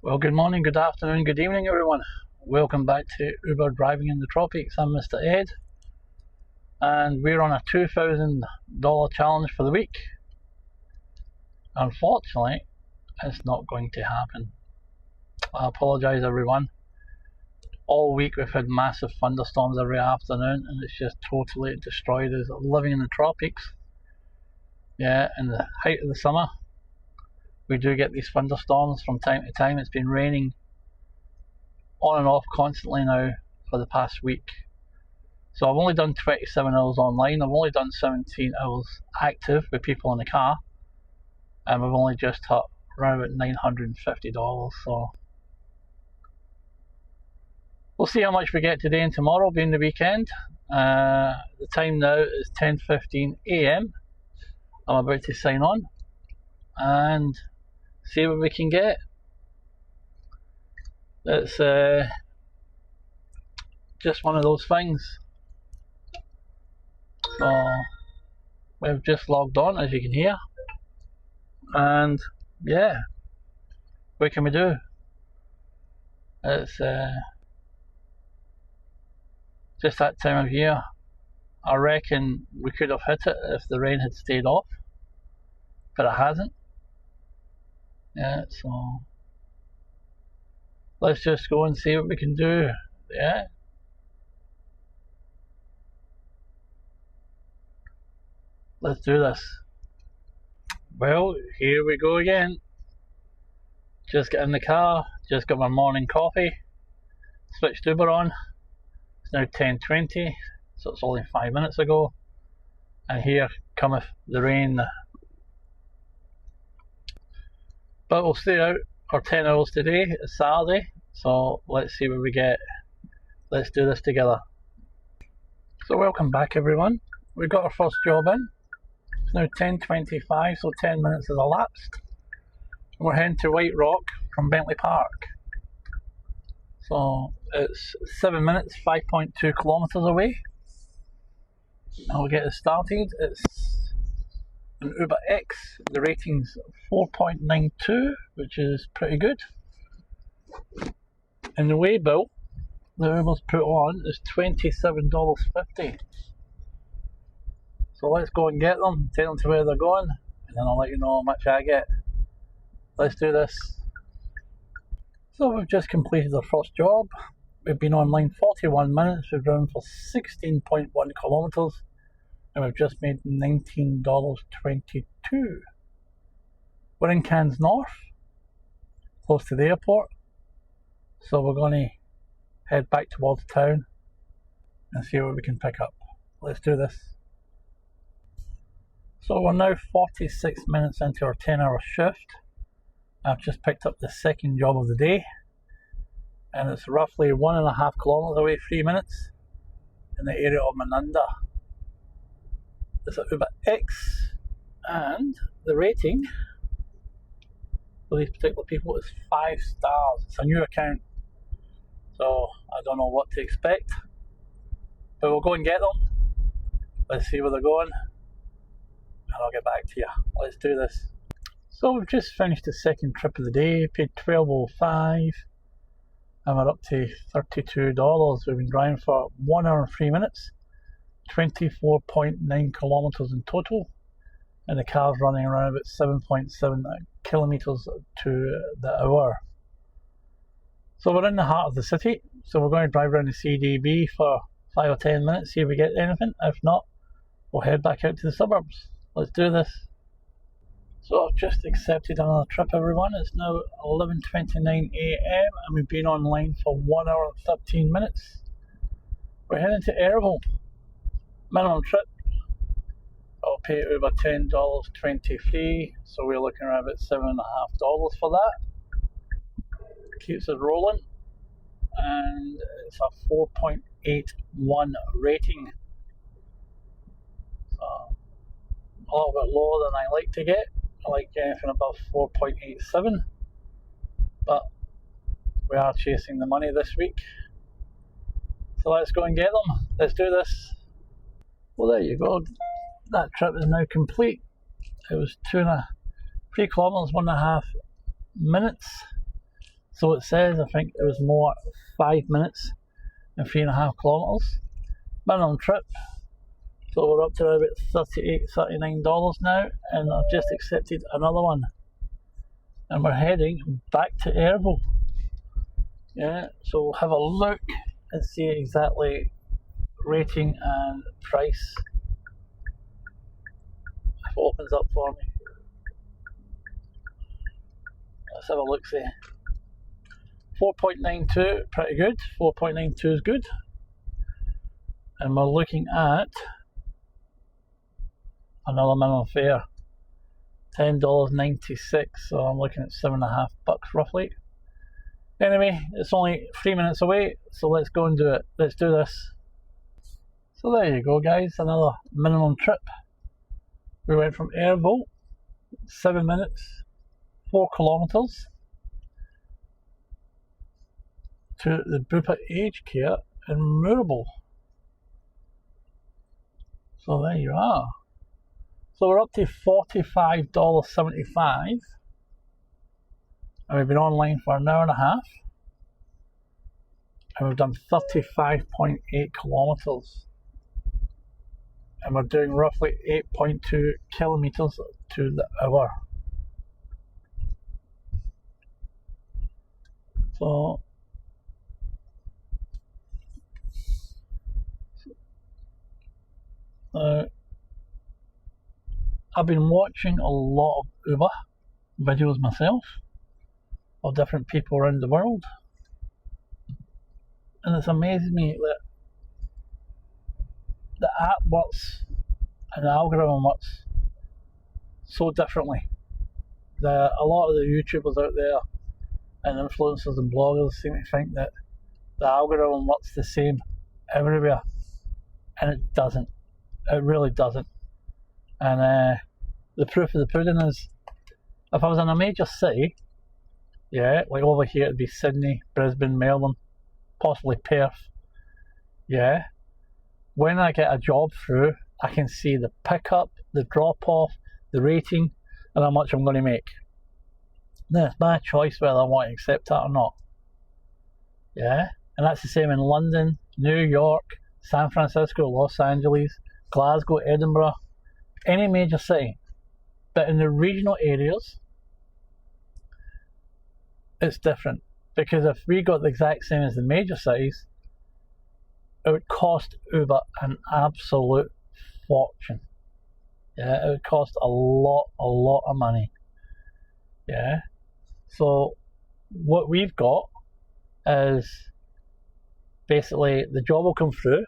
Well, good morning, good afternoon, good evening, everyone. Welcome back to Uber Driving in the Tropics. I'm Mr. Ed, and we're on a $2,000 challenge for the week. Unfortunately, it's not going to happen. I apologise, everyone. All week we've had massive thunderstorms every afternoon, and it's just totally destroyed us living in the tropics. Yeah, in the height of the summer, we do get these thunderstorms from time to time. It's been raining on and off constantly now for the past week. So I've only done 27 hours online. I've only done 17 hours active with people in the car, and we've only just hit around about $950. So we'll see how much we get today and tomorrow, being the weekend. The time now is 10:15 a.m. I'm about to sign on and see what we can get. It's just one of those things. So we've just logged on, as you can hear, and yeah, what can we do? It's just that time of year. I reckon we could have hit it if the rain had stayed off, but it hasn't. Yeah, so let's just go and see what we can do. Yeah. Let's do this. Well, here we go again. Just got in the car, just got my morning coffee, switched Uber on. It's now 10:20, so it's only 5 minutes ago. And here cometh the rain. But we'll stay out for 10 hours today. It's Saturday, so let's see what we get. Let's do this together. So welcome back, everyone. We got our first job in. It's now 10:25, so 10 minutes has elapsed. We're heading to White Rock from Bentley Park. So it's 7 minutes, 5.2 kilometres away. I'll get it started. It's an Uber X. The rating's 4.92, which is pretty good. And the way bill the Uber's put on is $27.50. So let's go and get them, take them to where they're going, and then I'll let you know how much I get. Let's do this. So we've just completed our first job. We've been online 41 minutes, we've driven for 16.1 kilometres, and we've just made $19.22. We're in Cairns North, close to the airport, so we're going to head back towards town and see what we can pick up. Let's do this. So we're now 46 minutes into our 10-hour shift. I've just picked up the second job of the day, and it's roughly 1.5 kilometres away, 3 minutes, in the area of Manunda. It's an Uber X, and the rating for these particular people is 5 stars. It's a new account, so I don't know what to expect, but we'll go and get them. Let's see where they're going, and I'll get back to you. Let's do this. So we've just finished the second trip of the day, paid $12.05, and we're up to $32. We've been driving for 1 hour and 3 minutes, 24.9 kilometres in total, and the car's running around about 7.7 kilometres to the hour. So we're in the heart of the city, so we're going to drive around the CDB for 5 or 10 minutes, see if we get anything. If not, we'll head back out to the suburbs. Let's do this. So I've just accepted another trip, everyone. It's now 11:29 a.m. and we've been online for 1 hour and 13 minutes. We're heading to Airville. Minimum trip. I'll pay Uber $10.23, so we're looking around about $7.50 for that. Keeps us rolling, and it's a 4.81 rating. So a little bit lower than I like to get. I like anything above 4.87, but we are chasing the money this week, so let's go and get them. Let's do this. Well, there you go. That trip is now complete. It was 3 kilometres, 1.5 minutes, So it says, I think it was more 5 minutes and 3.5 kilometres. Minimum trip. So we're up to about $38, $39 now, and I've just accepted another one. And we're heading back to Airvo. Yeah, so we'll have a look and see exactly rating and price. If it opens up for me. Let's have a look see. 4.92, pretty good. 4.92 is good. And we're looking at another minimum fare. $10.96, so I'm looking at $7.50 roughly. Anyway, it's only 3 minutes away, so let's go and do it. Let's do this. So there you go guys, another minimum trip. We went from Airvo, 7 minutes, 4 kilometres, to the Bupa Aged Care in Moorabool. So there you are. So we're up to $45.75, and we've been online for an hour and a half, and we've done 35.8 kilometres, and we're doing roughly 8.2 kilometres to the hour. So I've been watching a lot of Uber videos myself of different people around the world, and it's amazing me that the app works and the algorithm works so differently. A lot of the YouTubers out there and influencers and bloggers seem to think that the algorithm works the same everywhere, and it doesn't. It really doesn't. And the proof of the pudding is, if I was in a major city, yeah, like over here it'd be Sydney, Brisbane, Melbourne, possibly Perth, yeah, when I get a job through, I can see the pickup, the drop-off, the rating, and how much I'm going to make. Then it's my choice whether I want to accept that or not. Yeah, and that's the same in London, New York, San Francisco, Los Angeles, Glasgow, Edinburgh, any major city. But in the regional areas, it's different. Because if we got the exact same as the major cities, it would cost Uber an absolute fortune. Yeah, it would cost a lot of money. Yeah. So what we've got is basically the job will come through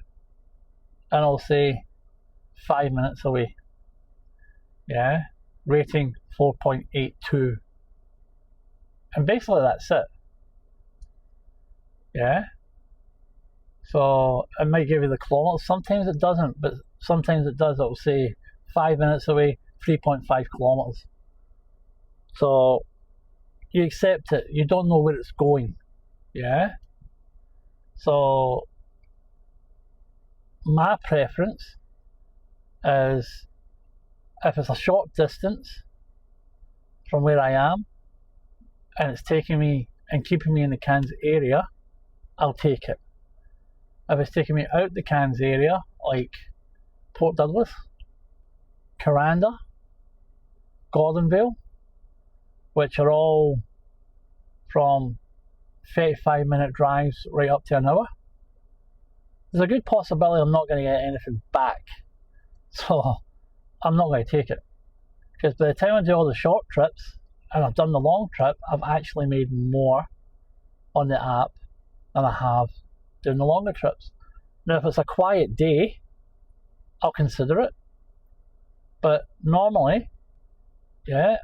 and I'll say 5 minutes away. Yeah. Rating 4.82. And basically that's it. Yeah. So it might give you the kilometres. Sometimes it doesn't, but sometimes it does. It'll say 5 minutes away, 3.5 kilometres. So you accept it. You don't know where it's going. Yeah. So my preference is, if it's a short distance from where I am and it's taking me and keeping me in the Cairns area, I'll take it. If it's taking me out the Cairns area, like Port Douglas, Kuranda, Gordonvale, which are all from 35-minute drives right up to an hour, there's a good possibility I'm not going to get anything back. So I'm not going to take it. Because by the time I do all the short trips and I've done the long trip, I've actually made more on the app than I have doing the longer trips. Now if it's a quiet day, I'll consider it. But normally, yeah,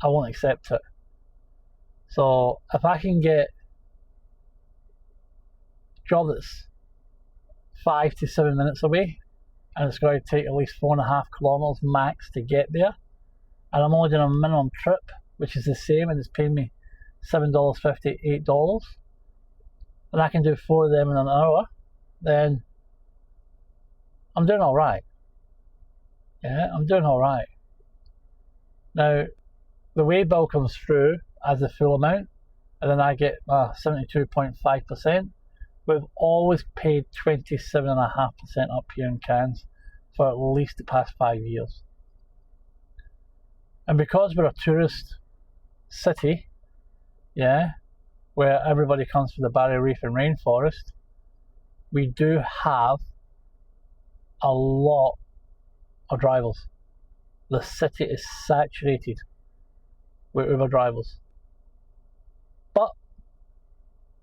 I won't accept it. So if I can get a job that's 5 to 7 minutes away, and it's going to take at least 4.5 kilometres max to get there, and I'm only doing a minimum trip, which is the same, and it's paying me $7.50, $8, and I can do 4 of them in an hour, then I'm doing alright. Yeah, I'm doing alright. Now, the way bill comes through as the full amount, and then I get 72.5%. We've always paid 27.5% up here in Cairns for at least the past 5 years. And because we're a tourist city, yeah, where everybody comes from the Barrier Reef and rainforest, we do have a lot of drivers. The city is saturated with Uber drivers. But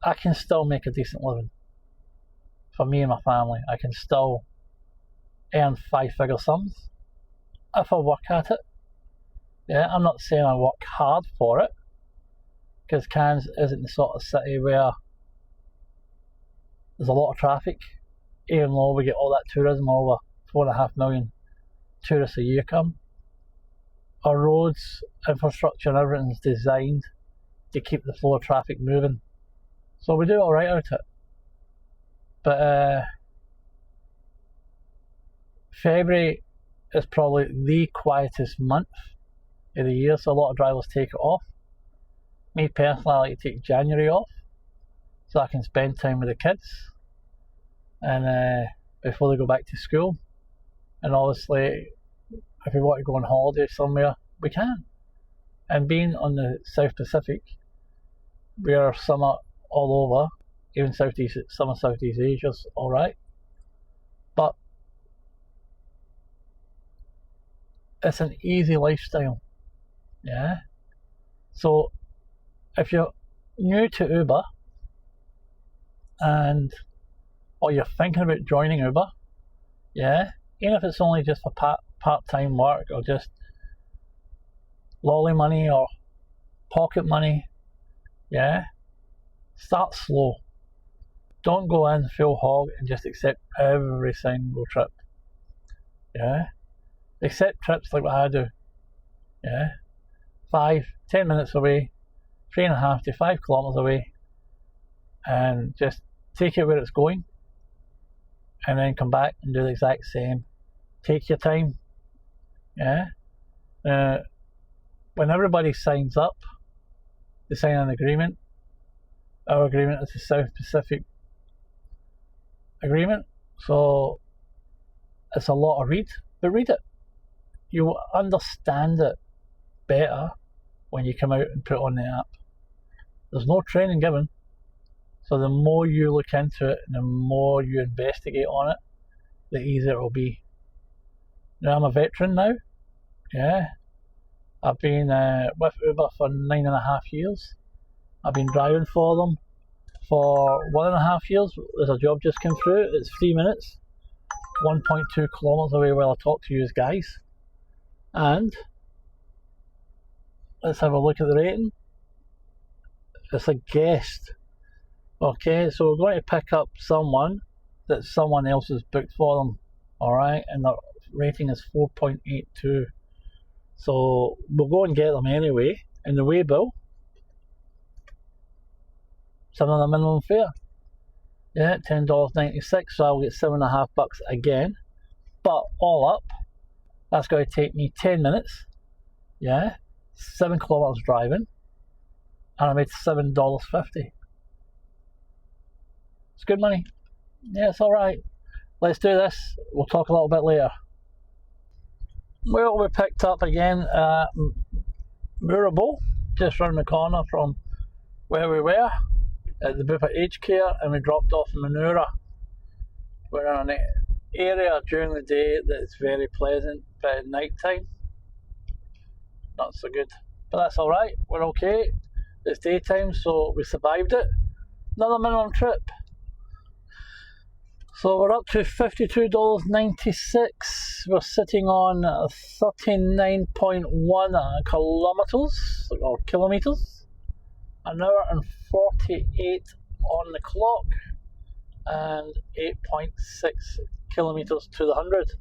I can still make a decent living. For me and my family, I can still earn 5-figure sums if I work at it. Yeah, I'm not saying I work hard for it, because Cairns isn't the sort of city where there's a lot of traffic, even though we get all that tourism, over 4.5 million tourists a year come. Our roads, infrastructure and everything's designed to keep the flow of traffic moving. So we do alright out it. But February is probably the quietest month of the year, so a lot of drivers take it off. Me personally, I like to take January off so I can spend time with the kids and before they go back to school. And obviously, if we want to go on holiday somewhere, we can. And being on the South Pacific, we are summer all over, even Southeast Asia's alright. But it's an easy lifestyle. Yeah. So if you're new to Uber or you're thinking about joining Uber, yeah, even if it's only just for part-time work or just lolly money or pocket money, yeah, start slow. Don't go in full hog and just accept every single trip. Yeah, accept trips like what I do. Yeah, 5-10 minutes away, 3.5 to 5 kilometers away, and just take it where it's going, and then come back and do the exact same. Take your time. Yeah. When everybody signs up, they sign an agreement. Our agreement is the South Pacific agreement, so it's a lot of read, but read it. You will understand it better when you come out and put it on the app. There's no training given, so the more you look into it and the more you investigate on it, the easier it will be. Now, I'm a veteran now. Yeah, I've been with Uber for 9.5 years. I've been driving for them for 1.5 years. There's a job just came through. It's 3 minutes, 1.2 kilometers away where I'll talk to you guys. And let's have a look at the rating. It's a guest. Okay, so we're going to pick up someone that someone else has booked for them. Alright, and their rating is 4.82. So we'll go and get them anyway. And the way bill, $7 minimum fare. Yeah, $10.96, so I'll get $7.50 again. But all up, that's going to take me 10 minutes. Yeah, 7 kilometers driving, and I made $7.50. It's good money. Yeah, it's alright. Let's do this. We'll talk a little bit later. Well, we picked up again at Moorabool, just round the corner from where we were at the Bupa Aged Care, and we dropped off in Manoora. We're in an area during the day that's very pleasant, but at night time, not so good. But that's alright, we're okay. It's daytime, so we survived it. Another minimum trip. So we're up to $52.96. We're sitting on 39.1 kilometers, or kilometers. An hour and 48 on the clock, and 8.6 kilometers to the 100.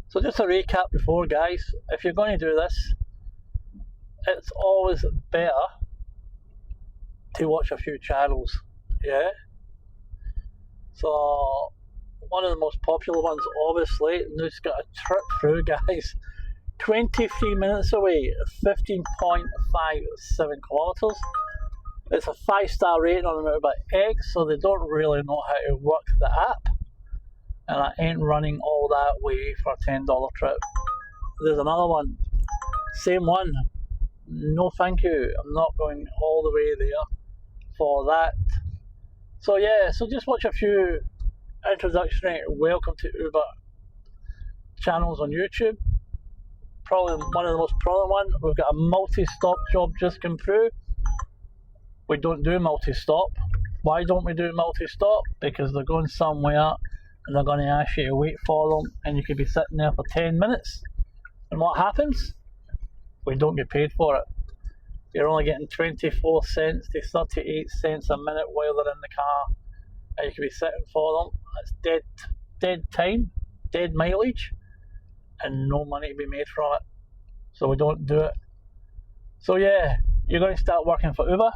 So just a recap before, guys, if you're going to do this, it's always better to watch a few channels, yeah? So one of the most popular ones, obviously, and it's got a trip through, guys. 23 minutes away, 15.57 kilometres. It's a 5-star rating on the Motorbike X, so they don't really know how to work the app. And I ain't running all that way for a $10 trip. There's another one, same one. No thank you, I'm not going all the way there for that. So yeah, so just watch a few introductory welcome to Uber channels on YouTube. Probably one of the most prominent ones. We've got a multi-stop job just come through. We don't do multi-stop. Why don't we do multi-stop? Because they're going somewhere and they're going to ask you to wait for them, and you could be sitting there for 10 minutes. And what happens? We don't get paid for it. You're only getting 24 cents to 38 cents a minute while they're in the car, and you could be sitting for them. That's dead time, dead mileage, and no money to be made from it. So we don't do it. So yeah, you're going to start working for Uber.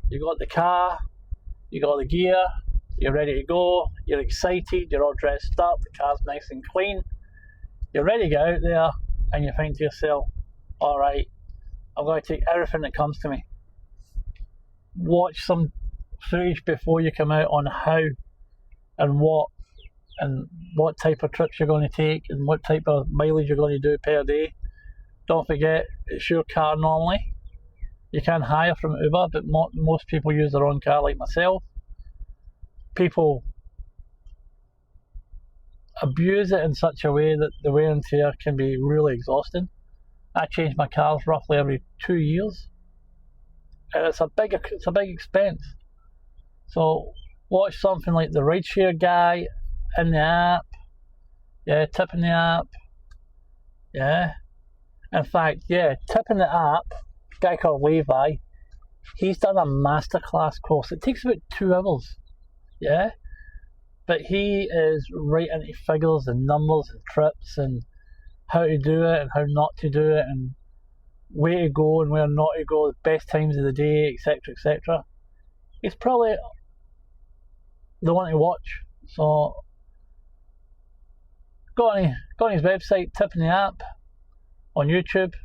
You got the car, you got the gear, you're ready to go, you're excited, you're all dressed up, the car's nice and clean. You're ready to get out there, and you think to yourself, alright, I'm going to take everything that comes to me. Watch some footage before you come out on how and what type of trips you're going to take and what type of mileage you're going to do per day. Don't forget, it's your car normally. You can hire from Uber, but most people use their own car, like myself. People abuse it in such a way that the wear and tear can be really exhausting. I change my cars roughly every 2 years, and it's a big expense. So watch something like the rideshare guy in the app, yeah, tipping the app, yeah. In fact, yeah, tipping the app. Guy called Levi, he's done a masterclass course. It takes about 2 hours, yeah, but he is right into figures and numbers and trips and how to do it and how not to do it and where to go and where not to go, the best times of the day, etc, etc. He's probably the one to watch. So go on his website, tipping the app, on YouTube,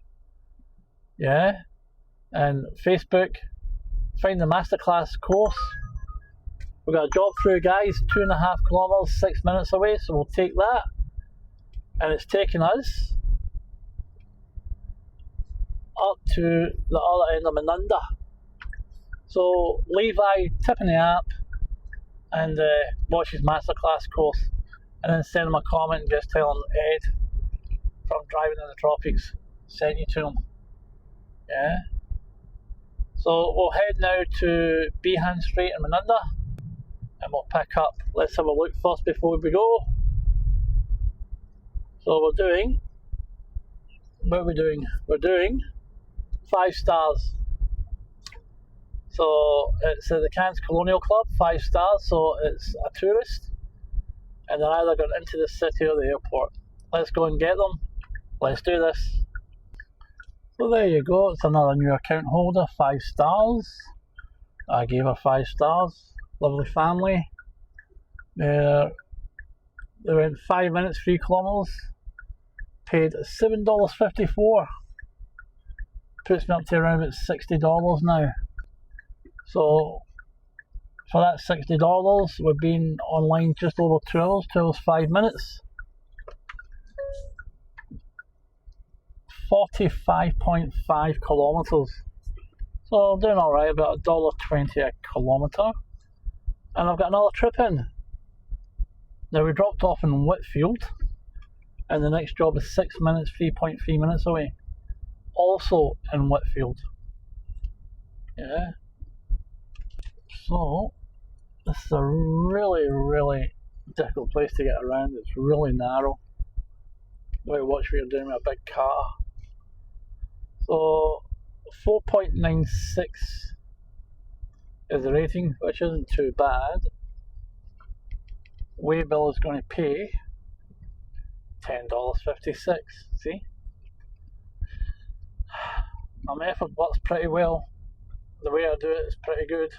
yeah, and Facebook. Find the masterclass course. We've got a job through, guys, 2.5 kilometres, 6 minutes away, so we'll take that. And it's taking us up to the other end of Menunda. So Levi, tipping the app and watch his masterclass course, and then send him a comment and just tell him Ed from Driving in the Tropics sent you to him. Yeah. So we'll head now to Behan Street in Menunda, and we'll pick up. Let's have a look first before we go. So what are we doing? We're doing 5 stars. So it's the Cairns Colonial Club, 5 stars, so it's a tourist, and they're either going into the city or the airport. Let's go and get them. Let's do this. So there you go, it's another new account holder, 5 stars. I gave her 5 stars. Lovely family. They went 5 minutes, 3 kilometres. Paid $7.54. Puts me up to around about $60 now. So for that $60, we've been online just over 2 hours, 2 hours 5 minutes. 45.5 kilometres. So I'm doing alright, about $1.20 a kilometre. And I've got another trip in. Now we dropped off in Whitfield, and the next job is 6 minutes, 3.3 minutes away. Also in Whitfield. Yeah. So this is a really, really difficult place to get around. It's really narrow. Wait, watch what you're doing with a big car. So 4.96 is the rating, which isn't too bad. Waybill is going to pay $10.56. See? My method works pretty well. The way I do it is pretty good.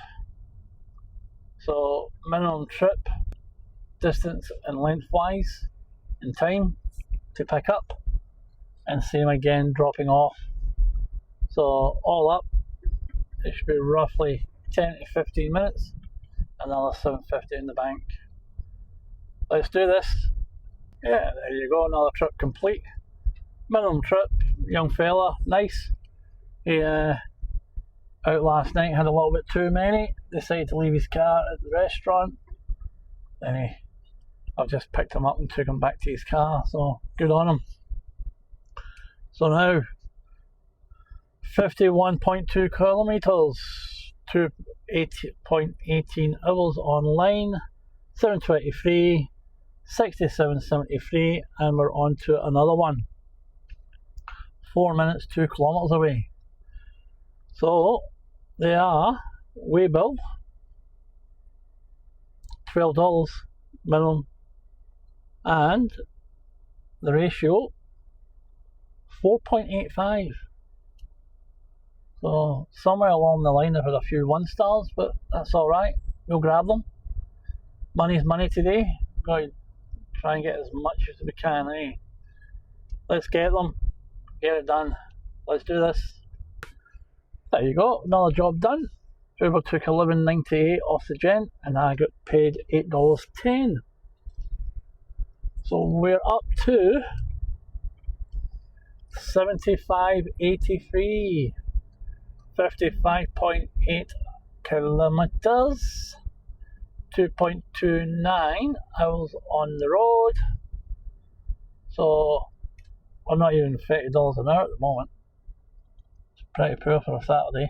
So minimum trip, distance and lengthwise, and time to pick up. and same again dropping off. So all up, it should be roughly 10 to 15 minutes, another $7.50 in the bank. Let's do this. Yeah, there you go, another trip complete. Minimum trip, young fella, nice. He out last night, had a little bit too many, decided to leave his car at the restaurant. Then I've just picked him up and took him back to his car, so good on him. So now, 51.2 kilometres, 2.18 hours online, 723, 67.73, and we're on to another one. 4 minutes, 2 kilometres away. So they are Waybill, $12 minimum, and the ratio 4.85. So somewhere along the line I've had a few 1 stars, but that's alright, we'll grab them. Money's money today, got to try and get as much as we can, eh? Let's get them, get it done, let's do this. There you go, another job done. Uber took $11.98 off the gent and I got paid $8.10. So we're up to $75.83, 55.8 kilometers, 2.29 hours on the road. So we're not even $30 an hour at the moment. It's pretty poor for a Saturday.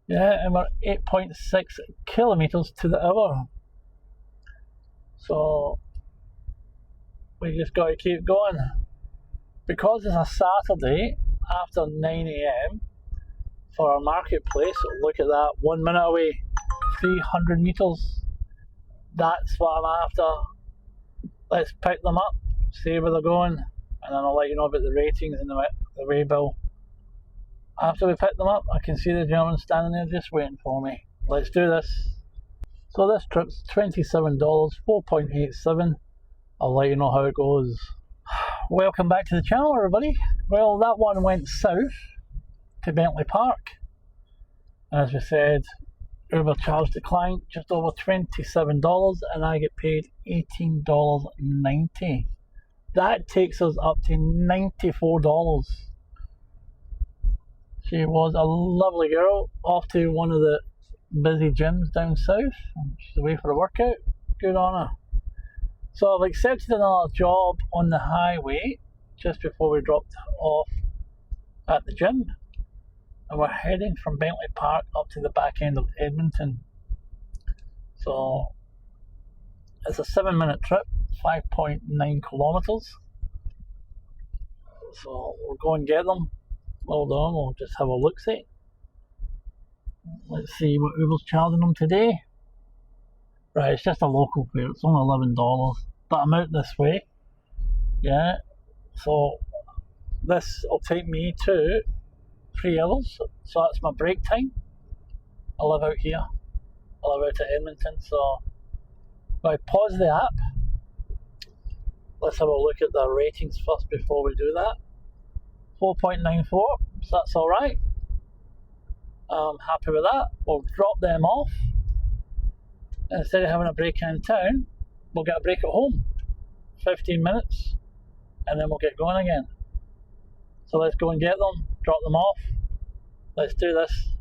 Yeah, and we're 8.6 kilometers to the hour. So we just got to keep going. Because it's a Saturday after 9 AM for our marketplace, look at that, 1 minute away, 300 meters. That's what I'm after. Let's pick them up, see where they're going, and then I'll let you know about the ratings and the Waybill. After we pick them up, I can see the gentleman standing there just waiting for me. Let's do this. So this trip's $27, 4.87. I'll let you know how it goes. Welcome back to the channel, everybody. Well, that one went south to Bentley Park. As we said, Uber charge declined just over $27 and I get paid $18.90. That takes us up to $94. She was a lovely girl, off to one of the busy gyms down south. She's away for a workout. Good on her. So I've accepted another job on the highway just before we dropped off at the gym. And we're heading from Bentley Park up to the back end of Edmonton. So it's a 7-minute trip, 5.9 kilometres. So we'll go and get them. Hold on, we'll just have a look-see. Let's see what Uber's charging them today. Right, it's just a local fare, it's only $11, but I'm out this way. Yeah, so this will take me to 3 hours, so that's my break time. I live out here, I live out at Edmonton, so if I pause the app, let's have a look at the ratings first before we do that. 4.94, so that's alright. I'm happy with that. We'll drop them off. Instead of having a break in town, we'll get a break at home. 15 minutes, and then we'll get going again. So let's go and get them, drop them off. Let's do this.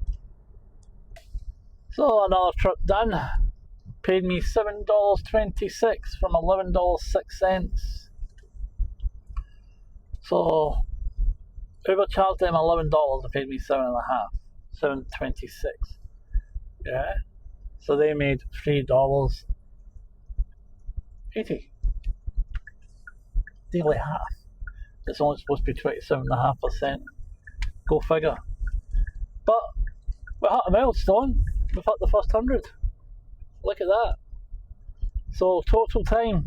So another trip done. Paid me $7.26 from $11.06. So Uber charged them $11, they paid me $7.26. Yeah. So they made $3.80. Nearly half. It's only supposed to be 27.5%. Go figure. But we hit a milestone. We've hit the first 100. Look at that. So total time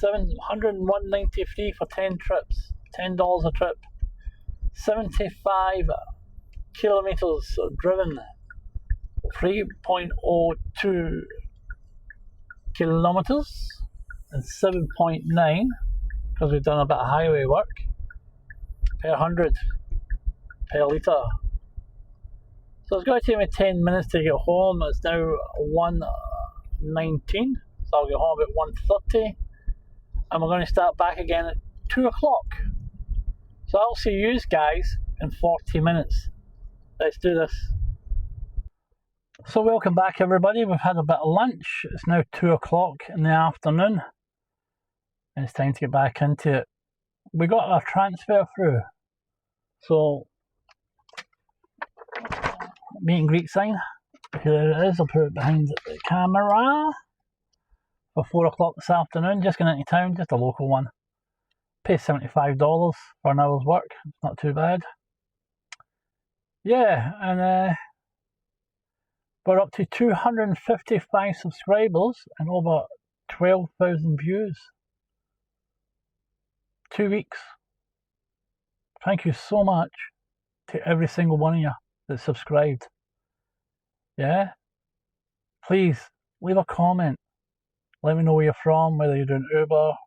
$101.93 for 10 trips. $10 a trip. 75 kilometers driven. 3.02 kilometers and 7.9 because we've done a bit of highway work. Per 100 per litre. So it's going to take me 10 minutes to get home. It's now 1:19, so I'll get home about 1:30, and we're going to start back again at 2 o'clock. So I'll see you guys in 40 minutes. Let's do this. So welcome back everybody, we've had a bit of lunch. It's now 2 o'clock in the afternoon, and it's time to get back into it. We got our transfer through, so meet and greet sign, here it is. I'll put it behind the camera for 4 o'clock this afternoon. Just going into town, just a local one. Pay $75 for an hour's work, it's not too bad. Yeah, and we're up to 255 subscribers and over 12,000 views. 2 weeks. Thank you so much to every single one of you that's subscribed. Yeah? Please leave a comment. Let me know where you're from, whether you're doing Uber,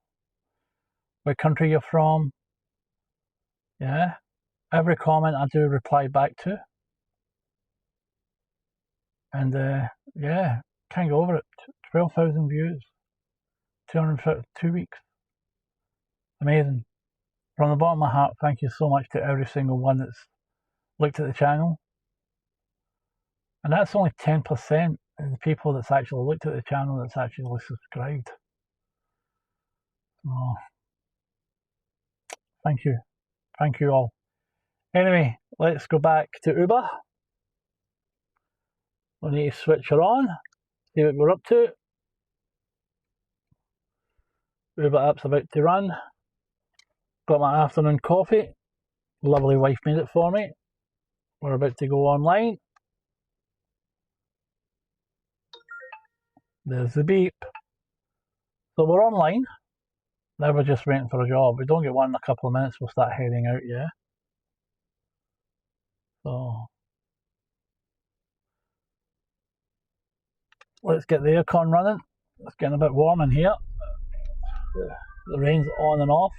what country you're from. Yeah? Every comment I do reply back to. And yeah, can't go over it. 12,000 views. 2 weeks. Amazing. From the bottom of my heart, thank you so much to every single one that's looked at the channel. And that's only 10% of the people that's actually looked at the channel that's actually subscribed. Oh, thank you. Thank you all. Anyway, let's go back to Uber. We need to switch her on, see what we're up to. Uber app's about to run. Got my afternoon coffee. Lovely wife made it for me. We're about to go online. There's the beep. So we're online. Now we're just waiting for a job. We don't get one in a couple of minutes, we'll start heading out, yeah? So let's get the aircon running. It's getting a bit warm in here. The rain's on and off.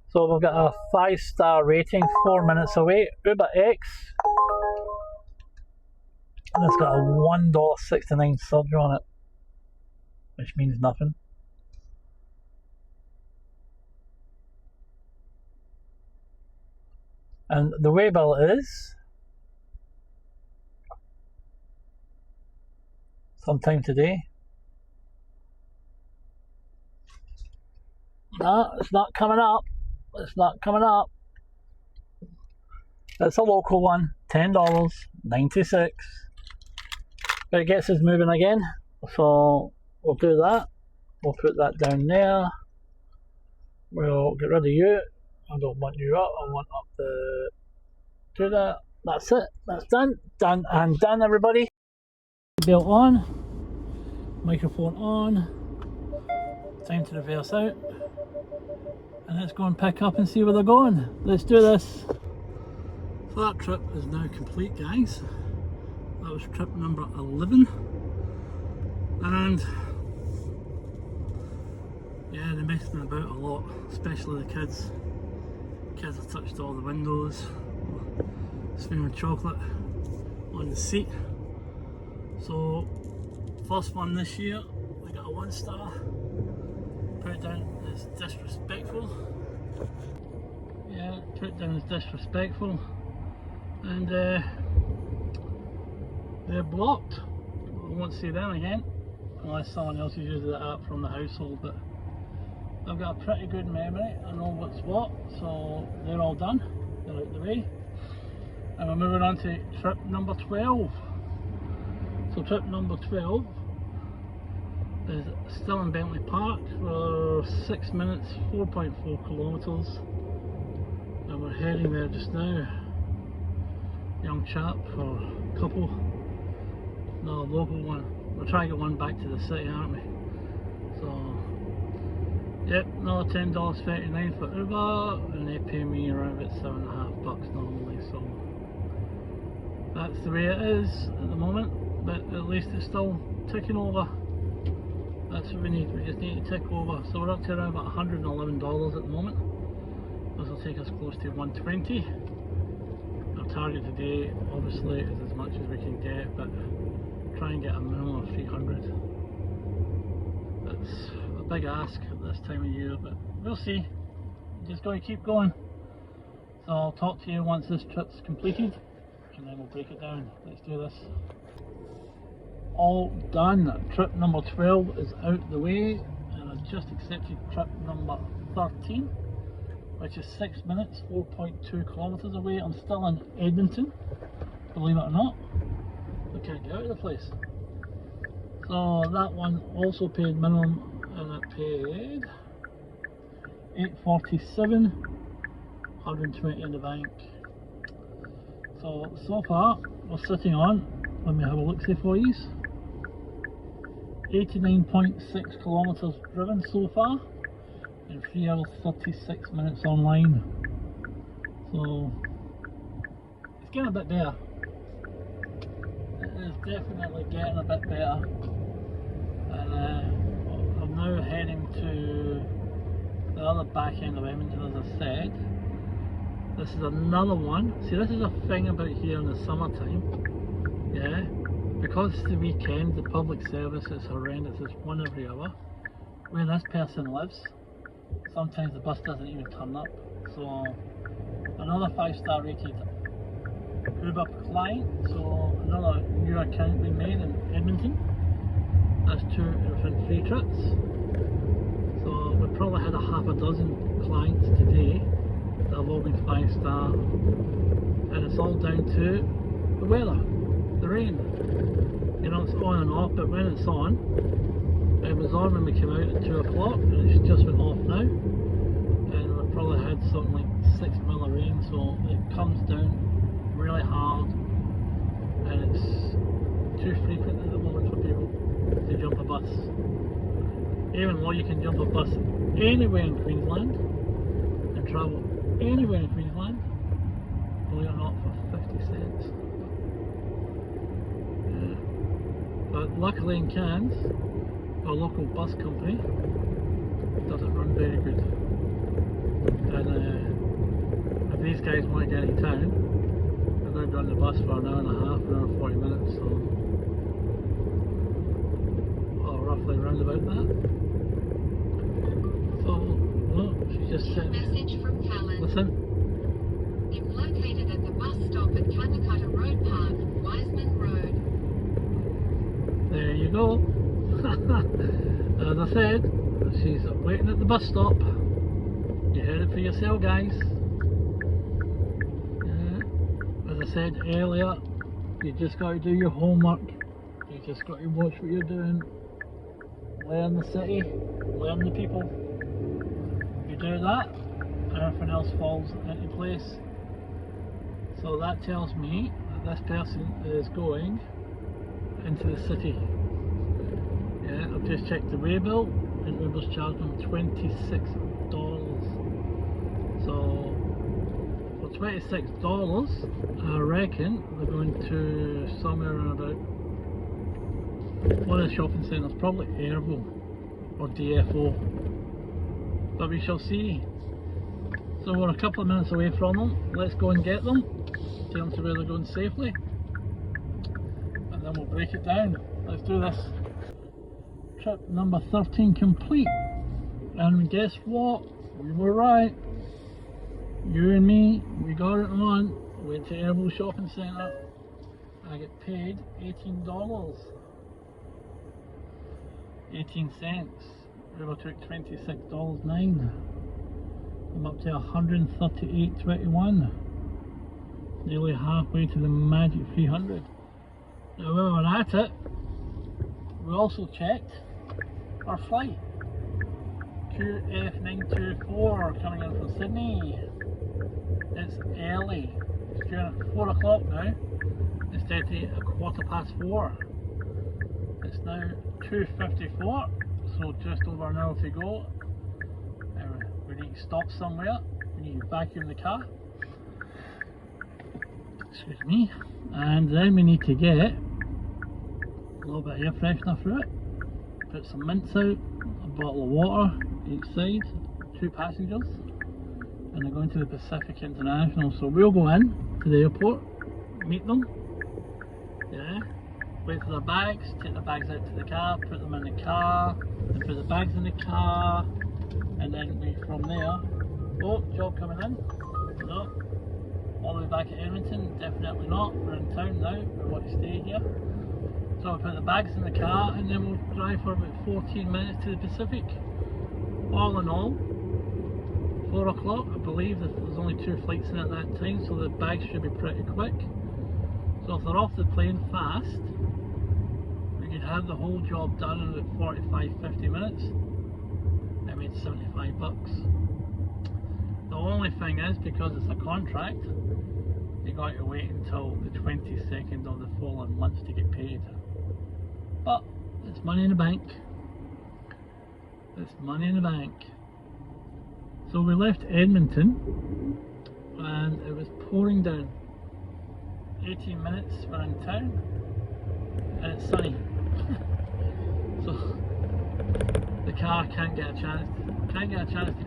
So we've got a 5-star rating, 4 minutes away. Uber X. And it's got a $1.69 surge on it, which means nothing. And the way bill is sometime today. No, it's not coming up. It's not coming up. It's a local one, $10.96. But it gets us moving again, so we'll do that. We'll put that down there. We'll get rid of you. I don't want you up. I want up the... Do that. That's it. That's done. Done and done, everybody. Belt on. Microphone on. Time to reverse out. And let's go and pick up and see where they're going. Let's do this. So that trip is now complete, guys. That was trip number 11. And yeah, they messed me about a lot, especially the kids. Kids have touched all the windows, smearing chocolate on the seat. So first one this year, we got a 1-star. Put it down as disrespectful. Yeah, put it down as disrespectful. And they're blocked. I won't see them again unless someone else uses the app from the household, but I've got a pretty good memory. I know what's what, so they're all done. They're out the way. And we're moving on to trip number 12. So trip number 12 is still in Bentley Park for 6 minutes, 4.4 kilometres. And we're heading there just now. Young chap or couple. No, local one. We're trying to get one back to the city, aren't we? So, yep, another $10.39 for Uber, and they pay me around about $7.50 normally. So that's the way it is at the moment. But at least it's still ticking over. That's what we need. We just need to tick over. So we're up to around about $111 at the moment. This will take us close to 120. Our target today obviously is as much as we can get, but try and get a minimum of 300. That's a big ask at this time of year, but we'll see. Just going to keep going. So I'll talk to you once this trip's completed, and then we'll break it down. Let's do this. All done. Trip number 12 is out the way, and I've just accepted trip number 13, which is 6 minutes, 4.2 kilometres away. I'm still in Edmonton, believe it or not. I can't get out of the place. So that one also paid minimum, and it paid $8.47, 120 in the bank. So far we're sitting on, let me have a look-see for you, 89.6 kilometres driven so far, and 3 hours 36 minutes online. So it's getting a bit better. It is definitely getting a bit better. And I'm now heading to the other back end of Edmonton, as I said. This is another one. See, this is a thing about here in the summertime. Yeah, because it's the weekend, the public service is horrendous. It's one every hour. Where this person lives, sometimes the bus doesn't even turn up. So another 5-star rated Uber client. So another new account we made in Edmonton. That's 2 different free trips. So we've probably had a half a dozen clients today that have all been 5-star, and it's all down to the weather, the rain. You know, it's on and off, but when it's on, it was on when we came out at 2 o'clock, and it's just went off now, and we've probably had something like 6 mil of rain, so it comes down really hard, and it's too frequent at the moment for people to jump a bus. Even though you can jump a bus anywhere in Queensland and travel anywhere in Queensland, believe it or not, for 50 cents. Yeah. But luckily in Cairns, our local bus company doesn't run very good. And if these guys want to get into town, they're going to run the bus for an hour and a half, an hour and 40 minutes, so roughly round about that. So, look, she just said, message from Callan. Listen. I'm located at the bus stop at Kamakata Road Park, Wiseman Road. There you go. As I said, she's waiting at the bus stop. You heard it for yourself, guys. As I said earlier, you just got to do your homework. You just got to watch what you're doing. Learn the city, learn the people. You do that, everything else falls into place. So that tells me that this person is going into the city. Yeah, I've just checked the way bill, and Uber's charged them $26. So for $26, I reckon they're going to somewhere around about one of the shopping centres, probably Airvo or DFO, but we shall see. So we're a couple of minutes away from them. Let's go and get them, take them to where they're going safely, and then we'll break it down. Let's do this. Trip number 13 complete, and guess what? We were right. You and me, we got it on. Went to Airvo Shopping Centre. I get paid $18. 18 cents. Uber took $26.09. I'm up to $138.21. Nearly halfway to the magic 300. Now while we're at it, we also checked our flight. QF924 coming in from Sydney. It's early. It's due at 4 o'clock now, instead of a 4:15. It's now 2:54, so just over an hour to go. We need to stop somewhere. We need to vacuum the car. Excuse me. And then we need to get a little bit of air freshener through it. put some mints out, a bottle of water each side, 2 passengers, and they're going to the Pacific International. So we'll go in to the airport, meet them, yeah, wait for their bags, take their bags out to the car, put them in the car, and put the bags in the car, and then we from there, oh, job coming in, no, all the way back at Edmonton, definitely not, we're in town now, we want to stay here. So we'll put the bags in the car and then we'll drive for about 14 minutes to the Pacific. All in all, 4 o'clock, I believe that there's only 2 flights in at that time, so the bags should be pretty quick. So if they're off the plane fast, we could have the whole job done in about 45-50 minutes. I made $75. The only thing is, because it's a contract, you got to wait until the 22nd of the following month to get paid. But it's money in the bank. It's money in the bank. So we left Edmonton and it was pouring down. 18 minutes we're in town and it's sunny. So the car can't get a chance to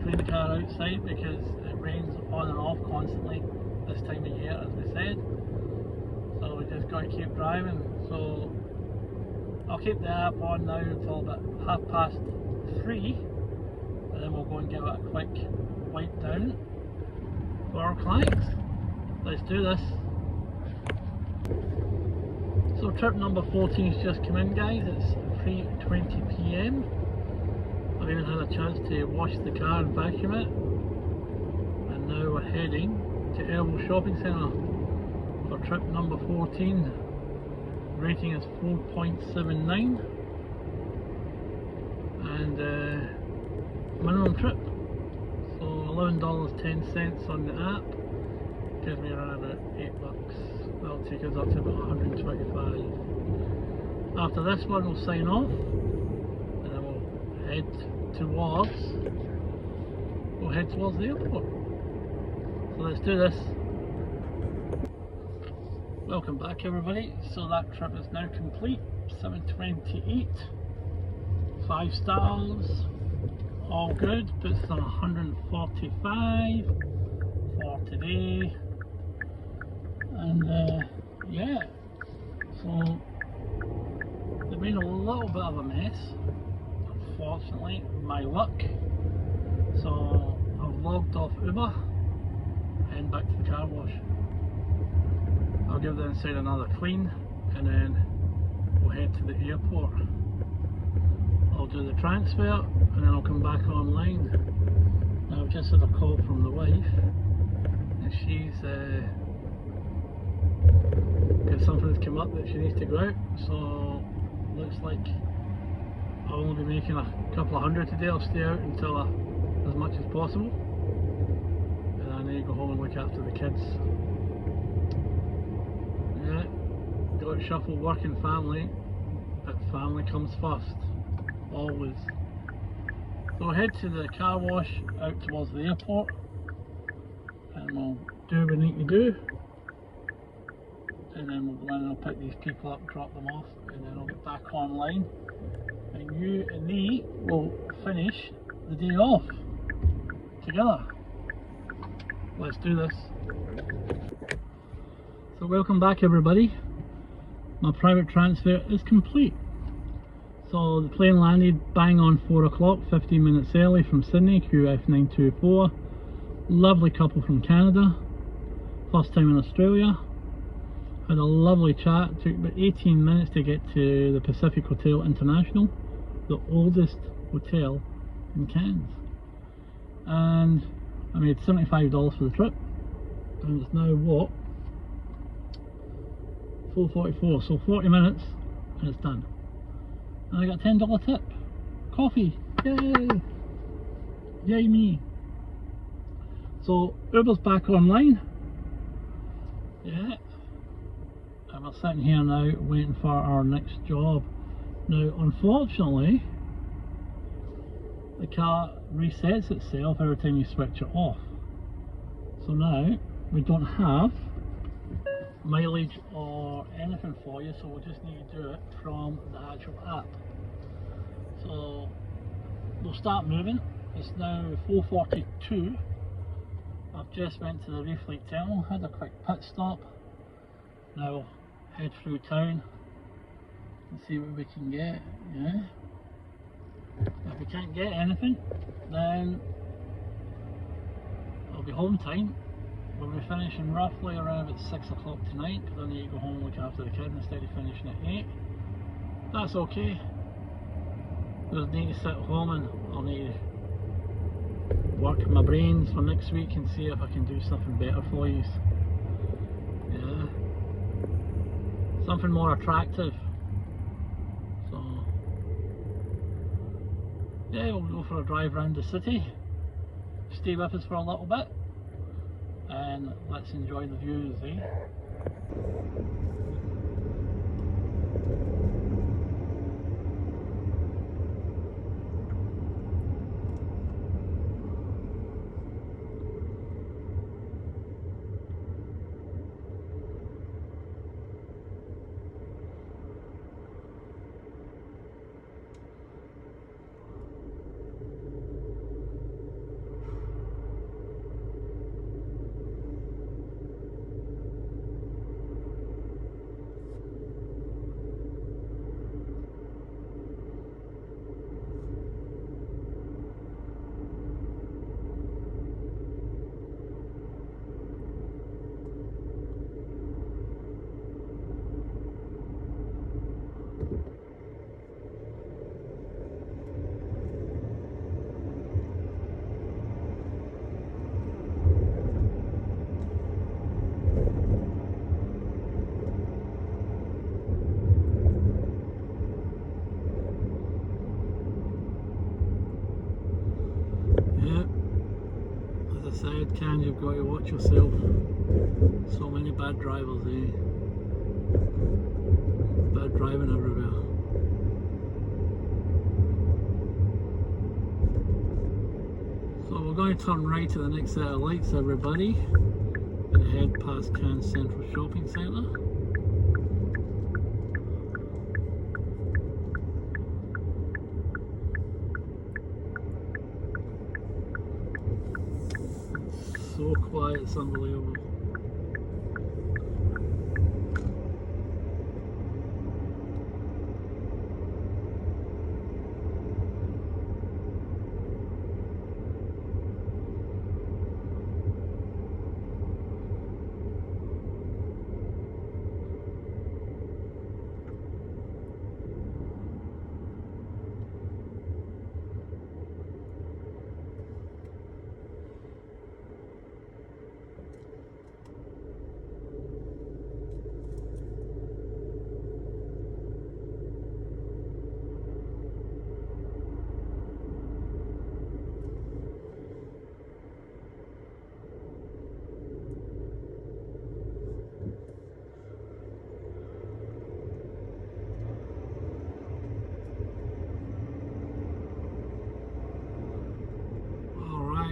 clean the car outside because it rains on and off constantly this time of year, as we said. So we just got to keep driving. So I'll keep the app on now until about 3:30, and then we'll go and give it a quick wipe down for our clients. Let's do this. So trip number 14 has just come in, guys. It's 3:20 PM. I've even had a chance to wash the car and vacuum it, and now we're heading to Airville Shopping Centre for trip number 14. Rating is 4.79 and minimum trip, so $11.10 on the app gives me around about $8. That'll take us up to about 125. After this one we'll sign off and then we'll head towards the airport. So let's do this. Welcome back, everybody. So that trip is now complete. 728, 5 stars, all good. Puts us on 145 for today, and yeah. So there's been a little bit of a mess, unfortunately, my luck. So I've logged off Uber and back to the car wash. I'll give the inside another clean and then we'll head to the airport. I'll do the transfer and then I'll come back online. Now I've just had a call from the wife and she's got something that's come up that she needs to go out, so looks like I'll only be making a couple of hundred today. I'll stay out until as much as possible and I need to go home and look after the kids. Yeah, got to shuffle work and family, but family comes first, always. So we'll head to the car wash out towards the airport and we'll do what we need to do, and then we'll go in and I'll pick these people up, drop them off, and then I'll get back online and you and me will finish the day off together. Let's do this. So welcome back, everybody. My private transfer is complete. So the plane landed bang on 4 o'clock, 15 minutes early from Sydney, QF924. Lovely couple from Canada, first time in Australia. Had a lovely chat. Took about 18 minutes to get to the Pacific Hotel International, the oldest hotel in Cairns. And I made $75 for the trip, and it's now what? 4:44, so 40 minutes and it's done. And I got a $10 tip. Coffee, yay! Yay me! So Uber's back online. Yeah. And we're sitting here now waiting for our next job. Now unfortunately, the car resets itself every time you switch it off. So now we don't have mileage or anything for you, so we'll just need to do it from the actual app. So we'll start moving. It's now 4:42. I've just went to the Reefleet terminal, had a quick pit stop. Now we'll head through town and see what we can get. Yeah. If we can't get anything, then it'll be home time. We'll be finishing roughly around about 6 o'clock tonight, because I need to go home and look after the kid instead of finishing at 8. That's okay. I just need to sit at home and I'll need to work my brains for next week and see if I can do something better for you. Yeah. Something more attractive. So yeah, we'll go for a drive around the city. Stay with us for a little bit and let's enjoy the views, eh? Ken, you've got to watch yourself. So many bad drivers, eh? Bad driving everywhere. So we're going to turn right to the next set of lights, everybody, and head past Cairns Central Shopping Centre. So quiet, it's unbelievable.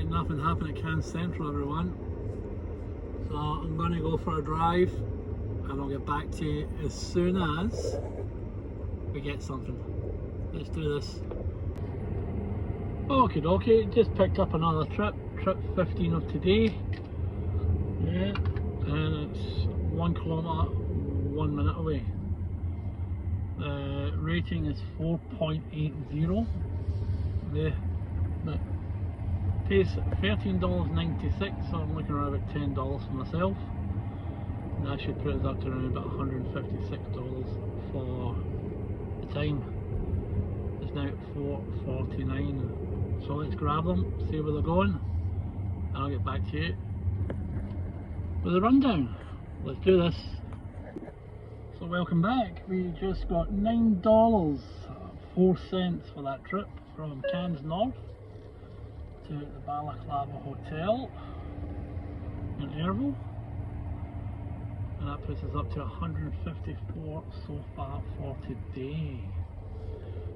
Nothing happened at Cairns Central, everyone. So I'm going to go for a drive and I'll get back to you as soon as we get something. Let's do this. Okie dokie, just picked up another trip 15 of today. Yeah, and it's 1 kilometre, 1 minute away. Rating is 4.80. Yeah. Pays $13.96, so I'm looking around about $10 for myself. And that should put us up to around about $156 for the time. It's now at 4:49. So let's grab them, see where they're going, and I'll get back to you with a rundown. Let's do this. So welcome back. We just got $9.04 for that trip from Cairns North to the Balaclava Hotel in Airville, and that puts us up to 154 so far for today.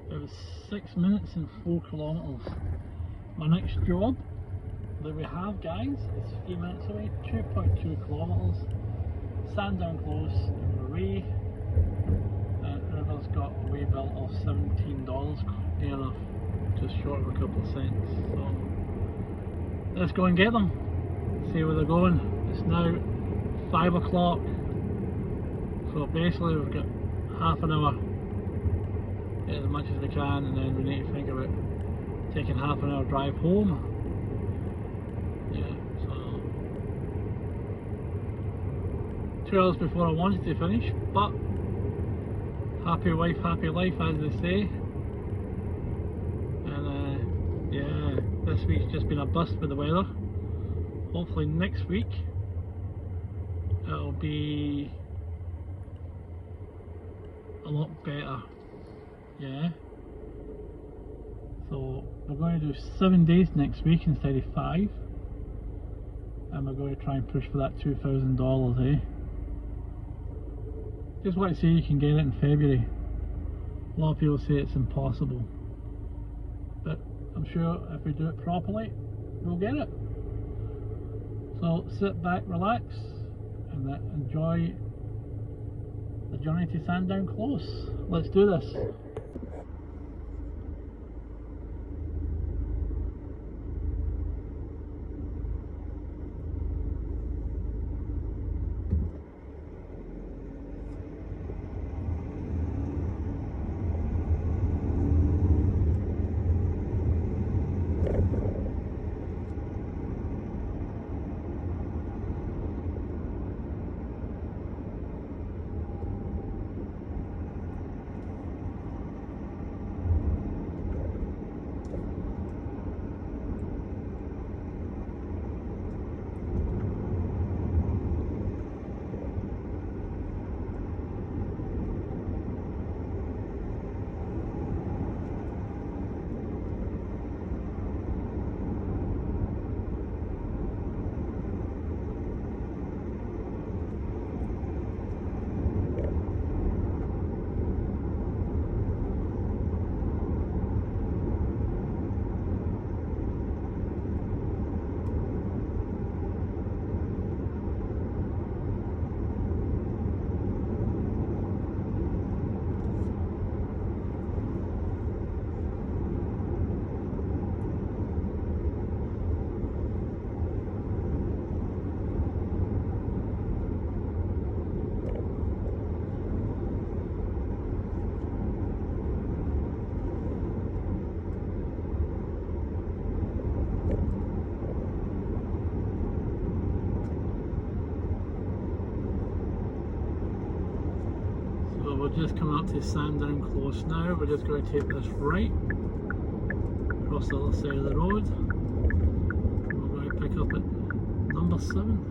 It was 6 minutes and 4 kilometres. My next job that we have, guys, is 3 minutes away, 2.2 kilometres, Sandown Close in Marie, and River's got a way bill of $17 near enough to just short of a couple of cents. So let's go and get them, see where they're going. It's now 5 o'clock, so basically we've got half an hour, get as much as we can, and then we need to think about taking half an hour drive home. Yeah, so 2 hours before I wanted to finish, but happy wife, happy life, as they say. And yeah, this week's just been a bust with the weather. Hopefully next week it'll be a lot better. Yeah. So we're going to do 7 days next week instead of 5, and we're going to try and push for that $2,000, eh? Just want to see you can get it in February. A lot of people say it's impossible, but I'm sure if we do it properly, we'll get it. So sit back, relax, and enjoy the journey to Sandown Close. Let's do this. We're just coming up to Sandown Close now. We're just going to take this right across the other side of the road. We're going to pick up at number 7.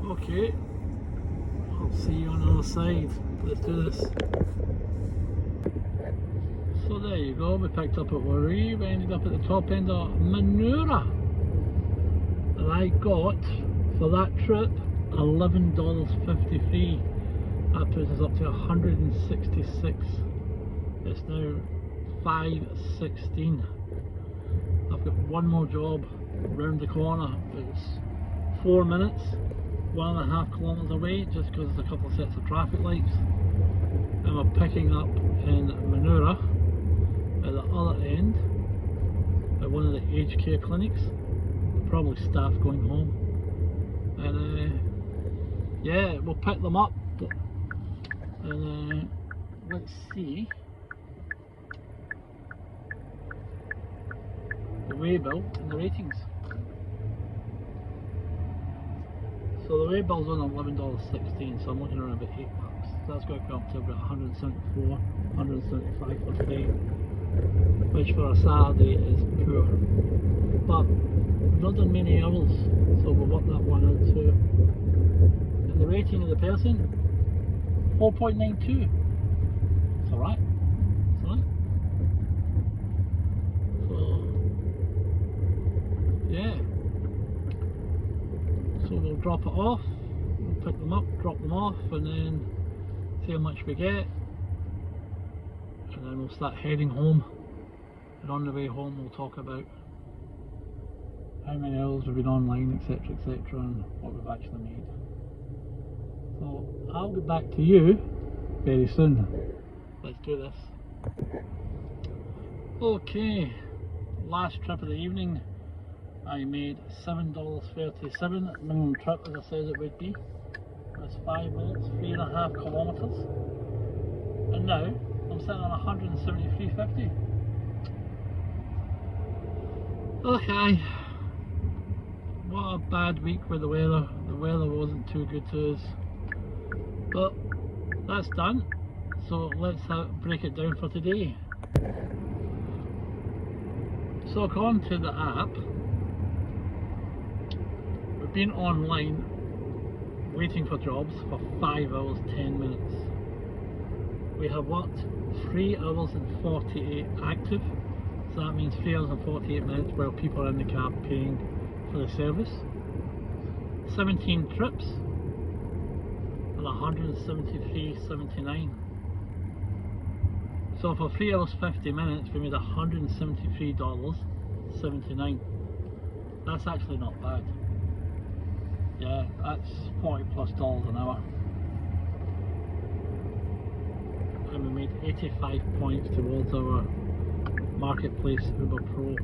Okay, I'll see you on the other side. Let's do this. So there you go, we picked up at Warree, we ended up at the top end of Manoora. And I got, for that trip, $11.53. That puts us up to 166. It's now 5:16. I've got one more job round the corner. It's 4 minutes. 1.5 kilometres away, just because there's a couple of sets of traffic lights, and we're picking up in Manoora at the other end at one of the aged care clinics, probably staff going home, and yeah, we'll pick them up, and let's see the way bill and the ratings. So the way bill's on $11.16, so I'm looking around about $8. So that's going to come up to about 174, 175 for today, which for a Saturday is poor. But we've not done many hours, so we'll work that one out too. And the rating of the person, 4.92. It's alright. It's alright. So yeah. So we'll drop it off, we'll pick them up, drop them off, and then see how much we get, and then we'll start heading home and on the way home we'll talk about how many hours we've been online, etc, etc, and what we've actually made. So I'll get back to you very soon. Let's do this. Okay, last trip of the evening. I made $7.37, minimum trip as I said it would be. That's 5 minutes, 3.5 kilometres. And now I'm sitting on 173.50. Okay. What a bad week with the weather. The weather wasn't too good to us. But that's done. So let's break it down for today. So according to the app, we've been online waiting for jobs for 5 hours 10 minutes. We have worked 3 hours and 48 active, so that means 3 hours and 48 minutes while people are in the car paying for the service. 17 trips and 173.79. So for 3 hours 50 minutes we made $173.79. That's actually not bad. Yeah, that's $40+ an hour. And we made 85 points towards our Marketplace Uber Pro.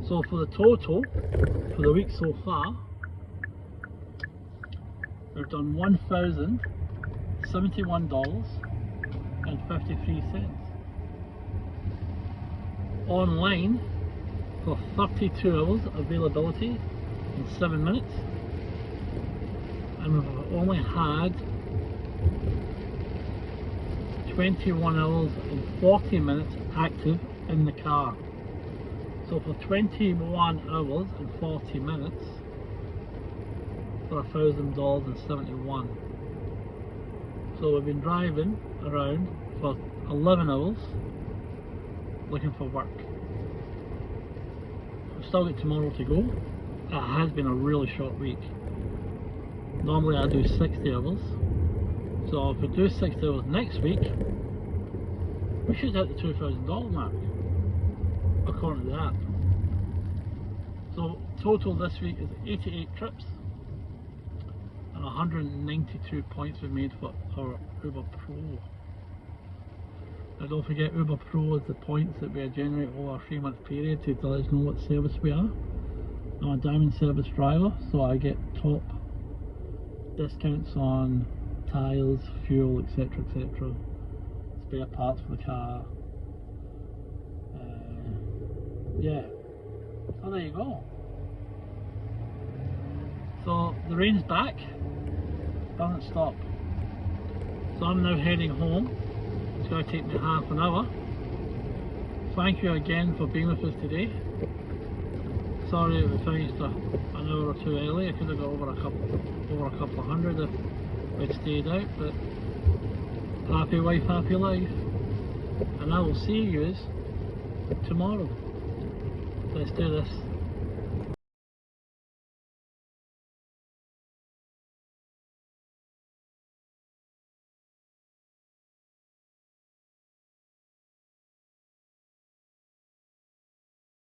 So for the total, for the week so far, we've done $1,071.53. Online for 32 hours availability in 7 minutes, and we've only had 21 hours and 40 minutes active in the car. So for 21 hours and 40 minutes for $1,000.71. So we've been driving around for 11 hours looking for work. We've still got tomorrow to go. It has been a really short week. Normally I do 60 hours. So if we do 60 hours next week, we should hit the $2,000 mark, according to the app. So total this week is 88 trips and 192 points we've made for our Uber Pro. Now don't forget, Uber Pro is the points that we generate over a 3-month period to let us know what service we are. I'm a Diamond Service driver, so I get top discounts on tyres, fuel, etc, etc, spare parts for the car. Yeah, so there you go. So the rain's back, doesn't stop. So I'm now heading home. It's going to take me half an hour. Thank you again for being with us today. Sorry we finished an hour or two early. I could have got over a couple of hundred if we'd stayed out, but happy wife, happy life. And I will see you tomorrow. Let's do this.